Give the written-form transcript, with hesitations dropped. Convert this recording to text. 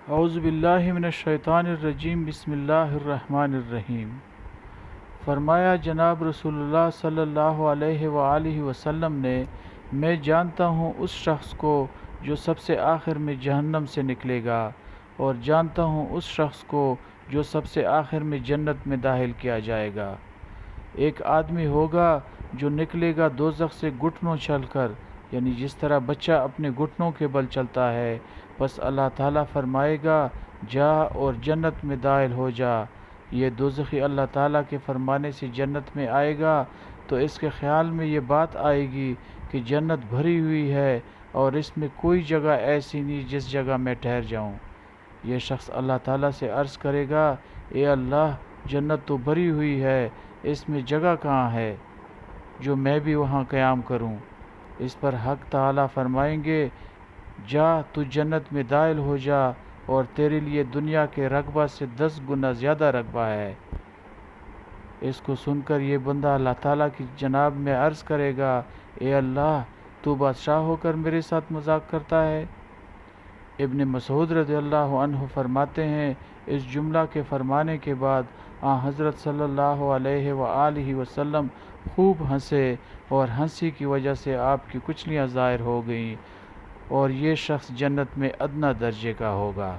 اعوذ باللہ من الشیطان الرجیم، بسم اللہ الرحمن الرحیم۔ فرمایا جناب رسول اللہ صلی اللہ علیہ وآلہ وسلم نے، میں جانتا ہوں اس شخص کو جو سب سے آخر میں جہنم سے نکلے گا، اور جانتا ہوں اس شخص کو جو سب سے آخر میں جنت میں داخل کیا جائے گا۔ ایک آدمی ہوگا جو نکلے گا دوزخ سے گھٹنوں چل کر، یعنی جس طرح بچہ اپنے گھٹنوں کے بل چلتا ہے، بس اللہ تعالیٰ فرمائے گا جا اور جنت میں داخل ہو جا۔ یہ دوزخی اللہ تعالیٰ کے فرمانے سے جنت میں آئے گا تو اس کے خیال میں یہ بات آئے گی کہ جنت بھری ہوئی ہے اور اس میں کوئی جگہ ایسی نہیں جس جگہ میں ٹھہر جاؤں۔ یہ شخص اللہ تعالیٰ سے عرض کرے گا، اے اللہ، جنت تو بھری ہوئی ہے، اس میں جگہ کہاں ہے جو میں بھی وہاں قیام کروں؟ اس پر حق تعالیٰ فرمائیں گے، جا تو جنت میں داخل ہو جا، اور تیرے لیے دنیا کے رقبہ سے 10 گنا زیادہ رقبہ ہے۔ اس کو سن کر یہ بندہ اللہ تعالیٰ کی جناب میں عرض کرے گا، اے اللہ، تو بادشاہ ہو کر میرے ساتھ مذاق کرتا ہے؟ ابن مسعود رضی اللہ عنہ فرماتے ہیں، اس جملہ کے فرمانے کے بعد حضرت صلی اللہ علیہ وآلہ وسلم خوب ہنسے، اور ہنسی کی وجہ سے آپ کی کچلیاں ظاہر ہو گئیں، اور یہ شخص جنت میں ادنیٰ درجے کا ہوگا۔